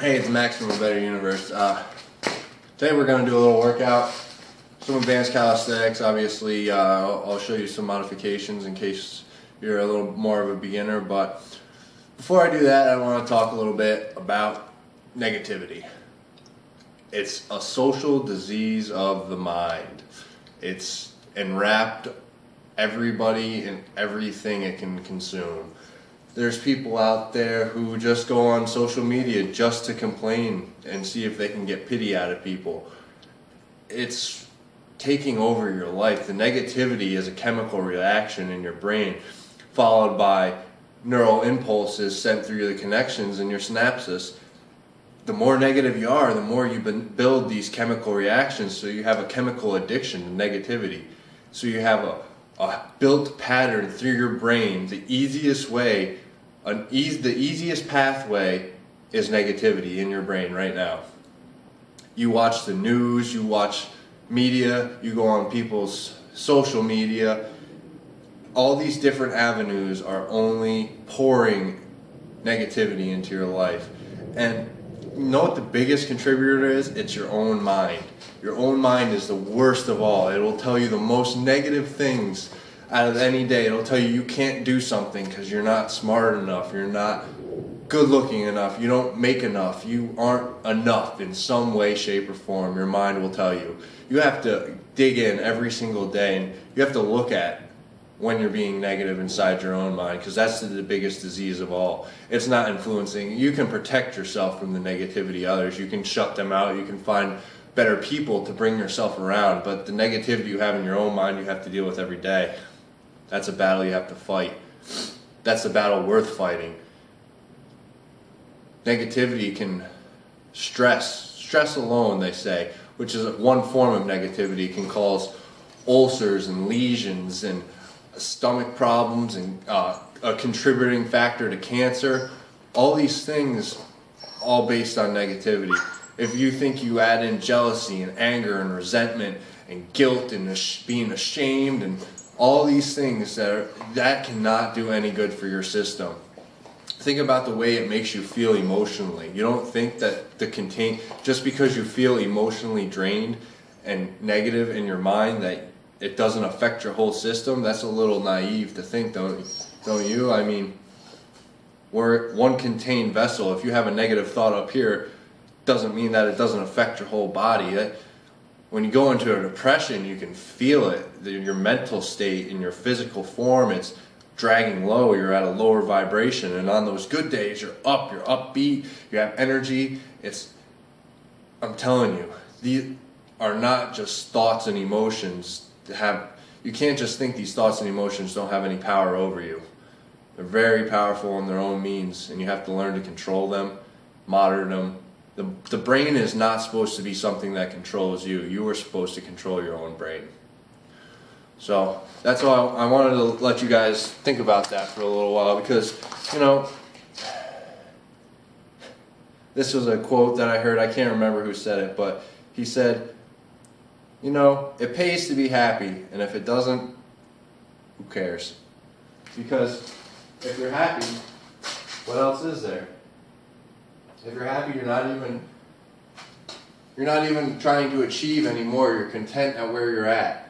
Hey, it's Max from A Better Universe. Today we're going to do a little workout, some advanced calisthenics. Obviously, I'll show you some modifications in case you're a little more of a beginner. But before I do that, I want to talk a little bit about negativity. It's a social disease of the mind. It's enwrapped everybody and everything it can consume. There's people out there who just go on social media just to complain and see if they can get pity out of people. It's taking over your life. The negativity is a chemical reaction in your brain, followed by neural impulses sent through the connections in your synapses. The more negative you are, the more you build these chemical reactions, so you have a chemical addiction to negativity. So you have a built pattern through your brain. The easiest way, the easiest pathway is negativity in your brain right now. You watch the news, you watch media, you go on people's social media. All these different avenues are only pouring negativity into your life. And you know what the biggest contributor is? It's your own mind. Your own mind is the worst of all. It will tell you the most negative things out of any day. It'll tell you you can't do something because you're not smart enough, you're not good looking enough, you don't make enough, you aren't enough in some way, shape, or form. Your mind will tell you. You have to dig in every single day, and you have to look at when you're being negative inside your own mind, because that's the biggest disease of all. It's not influencing. You can protect yourself from the negativity of others. You can shut them out. You can find better people to bring yourself around, but the negativity you have in your own mind, you have to deal with every day. That's a battle you have to fight. That's a battle worth fighting. Negativity can stress alone, they say, which is one form of negativity, can cause ulcers and lesions and stomach problems and a contributing factor to cancer. All these things, all based on negativity. If you think you add in jealousy and anger and resentment and guilt and being ashamed and all these things, that cannot do any good for your system. Think about the way it makes you feel emotionally. You don't think that just because you feel emotionally drained and negative in your mind that it doesn't affect your whole system? That's a little naive to think, don't you? I mean, we're one contained vessel. If you have a negative thought up here, doesn't mean that it doesn't affect your whole body. When you go into a depression, you can feel it. Your mental state and your physical form, it's dragging low. You're at a lower vibration, and on those good days, you're up, you're upbeat, you have energy. I'm telling you, these are not just thoughts and emotions. You can't just think these thoughts and emotions don't have any power over you. They're very powerful in their own means, and you have to learn to control them, monitor them. The brain is not supposed to be something that controls you. You are supposed to control your own brain. So that's why I wanted to let you guys think about that for a little while, because, you know, this was a quote that I heard. I can't remember who said it, but he said, you know, it pays to be happy, and if it doesn't, who cares? Because if you're happy, what else is there? If you're happy, you're not even trying to achieve anymore. You're content at where you're at.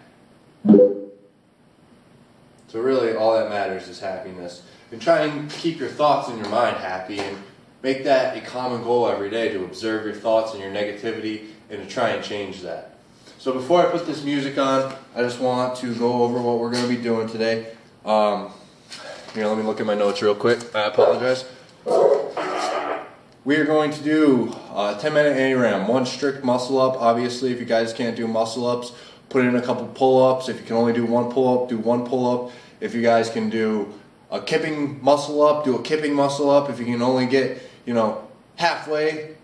So really, all that matters is happiness. And try and keep your thoughts in your mind happy, and make that a common goal every day, to observe your thoughts and your negativity and to try and change that. So before I put this music on, I just want to go over what we're going to be doing today. Here, let me look at my notes real quick. I apologize. We are going to do a 10-minute ARAM, one strict muscle up. Obviously, if you guys can't do muscle ups, put in a couple pull-ups. If you can only do one pull-up, do one pull-up. If you guys can do a kipping muscle up, do a kipping muscle up. If you can only get, halfway,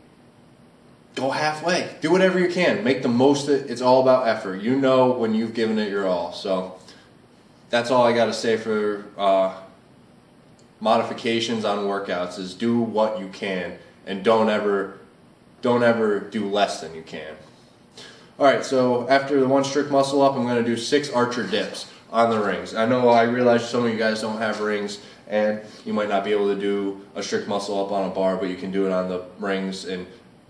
go halfway. Do whatever you can. Make the most of it. It's all about effort. You know when you've given it your all. So that's all I got to say for modifications on workouts, is do what you can, and don't ever do less than you can. Alright, so after the one strict muscle up, I'm going to do 6 archer dips on the rings. I realize some of you guys don't have rings, and you might not be able to do a strict muscle up on a bar, but you can do it on the rings and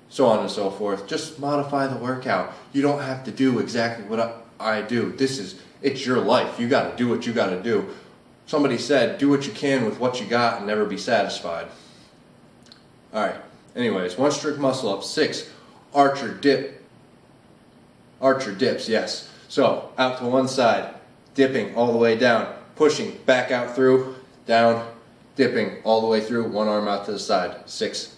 so on and so forth. Just modify the workout. You don't have to do exactly what I do. It's your life. You got to do what you got to do. Somebody said, do what you can with what you got and never be satisfied. All right. Anyways, 1 strict muscle up. 6, archer dip. Archer dips, yes. So, out to one side, dipping all the way down, pushing back out through, down, dipping all the way through, one arm out to the side. 6.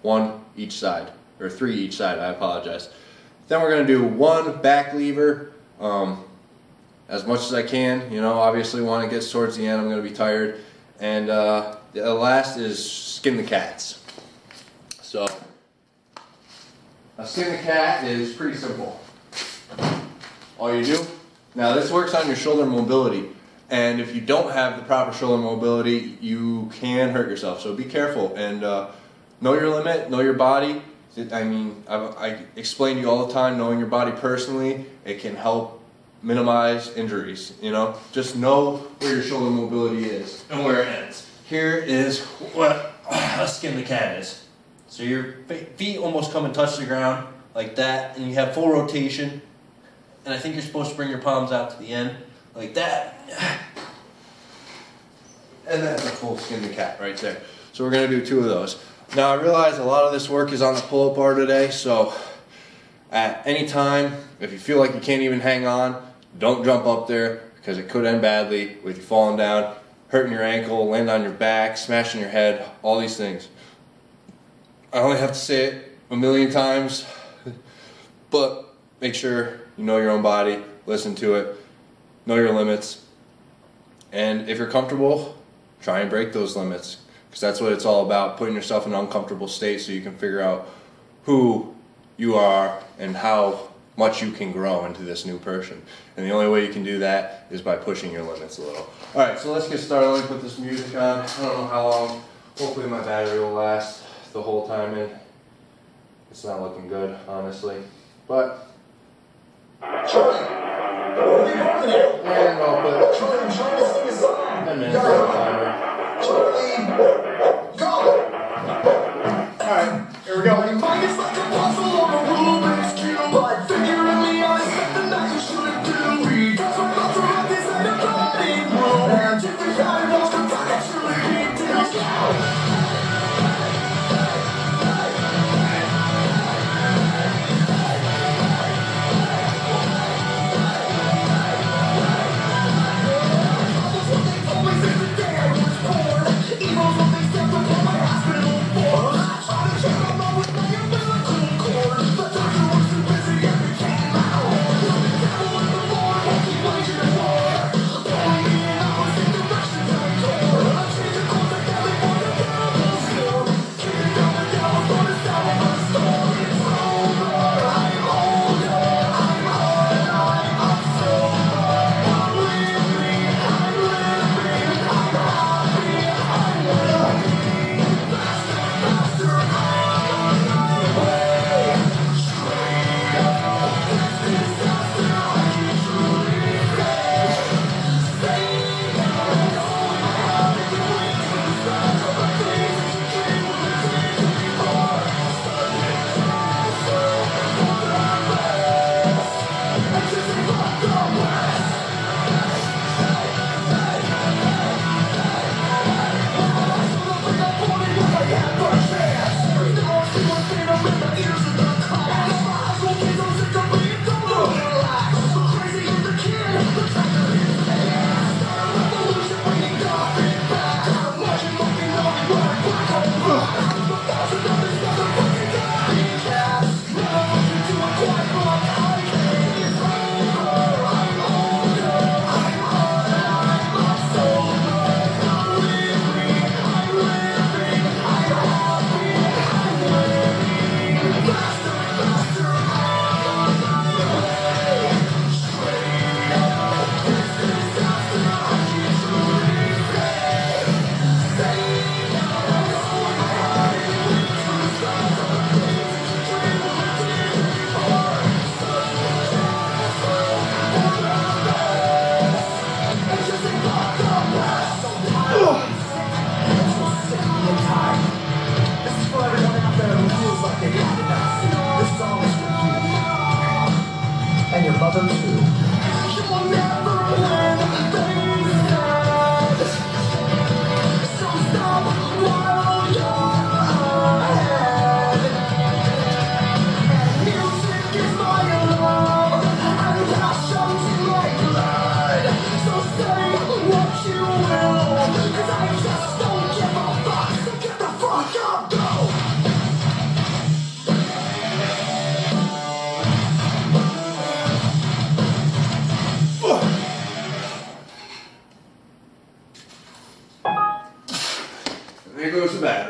1 each side, or 3 each side, I apologize. Then we're going to do 1 back lever, as much as I can. You know, obviously when it gets towards the end, I'm going to be tired. And the last is skin the cats. So, a skin the cat is pretty simple. All you do, now this works on your shoulder mobility, and if you don't have the proper shoulder mobility, you can hurt yourself. So be careful and know your limit, know your body. I mean, I explain to you all the time, knowing your body personally, it can help minimize injuries, you know? Just know where your shoulder mobility is and where it ends. Here is what a skin the cat is. So your feet almost come and touch the ground like that, and you have full rotation. And I think you're supposed to bring your palms out to the end like that. And that's a full skin the cat right there. So we're going to do 2 of those. Now I realize a lot of this work is on the pull-up bar today, so at any time, if you feel like you can't even hang on, don't jump up there, because it could end badly with you falling down, hurting your ankle, landing on your back, smashing your head, all these things. I only have to say it a million times, but make sure you know your own body, listen to it, know your limits, and if you're comfortable, try and break those limits, because that's what it's all about, putting yourself in an uncomfortable state so you can figure out who you are and how much you can grow into this new person. And the only way you can do that is by pushing your limits a little. Alright, so let's get started. Let me put this music on. I don't know how long. Hopefully my battery will last the whole time in. It's not looking good, honestly. But and I'll put 10 minutes on the timer. Alright, here we go. Evil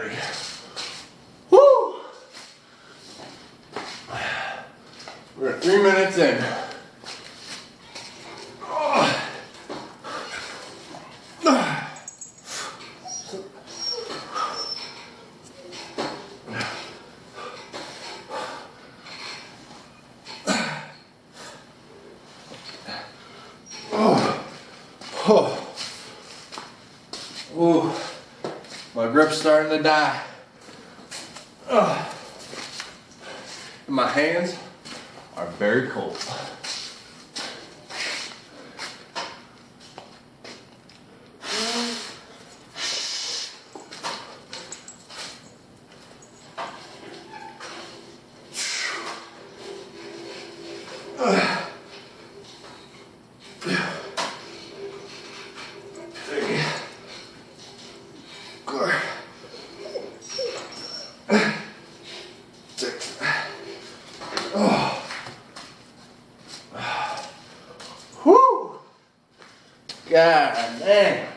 Alrighty. Woo! We're 3 minutes in. Ooh, my grip's starting to die. And my hands are very cold. God damn.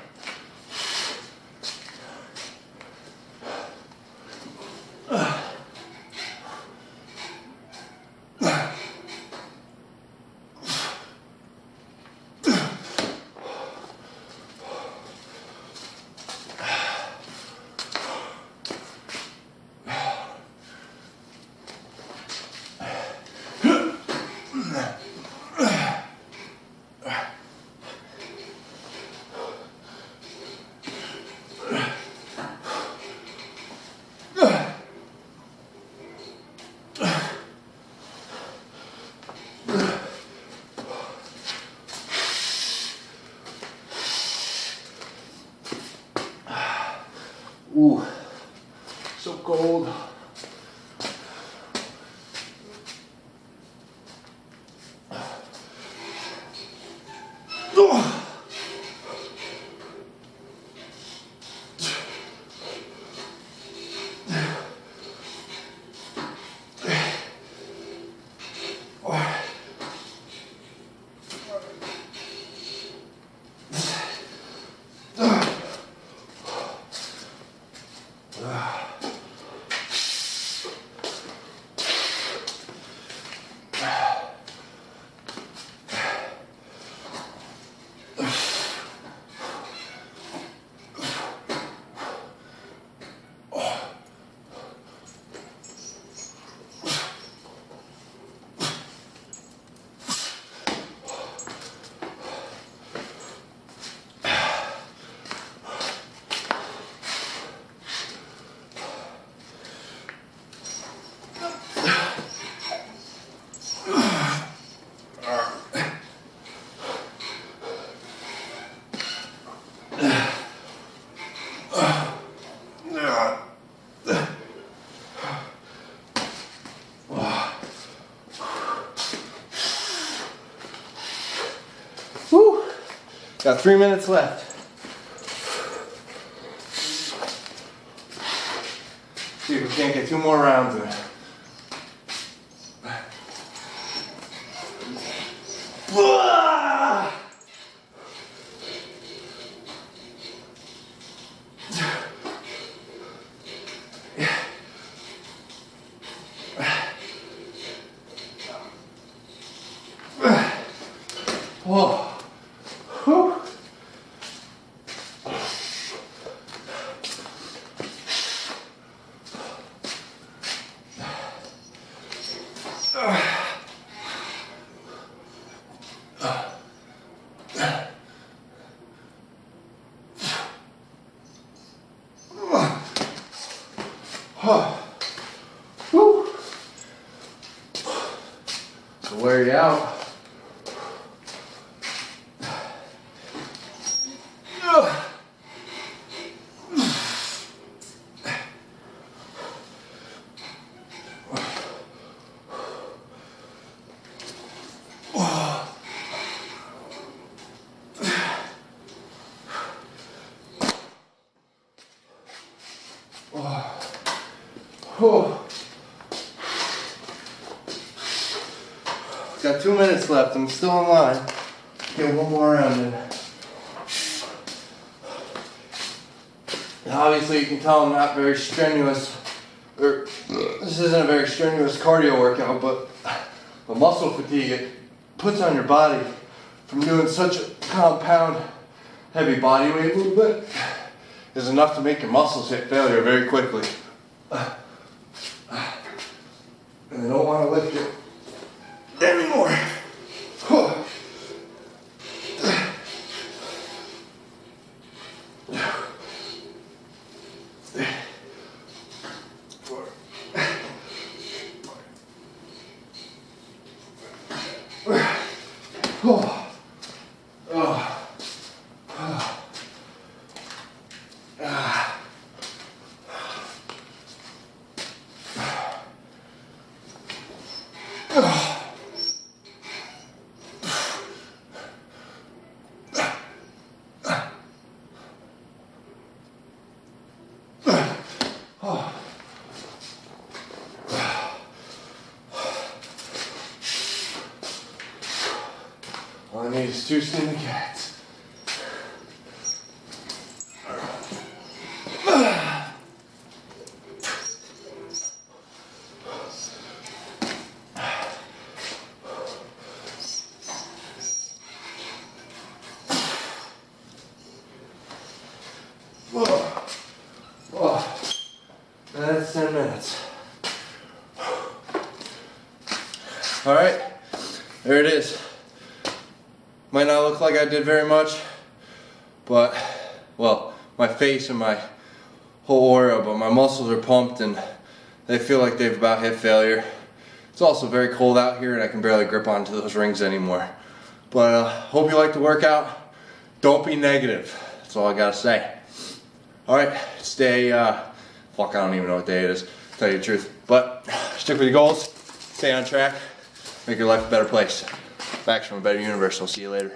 Ooh, so cold. Whew. Got 3 minutes left. See if we can't get 2 more rounds in. Whoa. Whew. Whew. To wear you out. Oh. Got 2 minutes left. I'm still in line. Get one more round in. Obviously you can tell I'm not very strenuous, or this isn't a very strenuous cardio workout, but the muscle fatigue it puts on your body from doing such a compound heavy body weight movement is enough to make your muscles hit failure very quickly. And I don't want to lift it anymore. All I need is 2 skinny cats. That's 10 minutes. All right, there it is. Might not look like I did very much, but, well, my face and my whole aura, but my muscles are pumped and they feel like they've about hit failure. It's also very cold out here and I can barely grip onto those rings anymore. But hope you like the workout. Don't be negative. That's all I gotta say. Alright, stay, fuck, I don't even know what day it is, to tell you the truth. But stick with your goals, stay on track, make your life a better place. Back from a better universe. I'll see you later.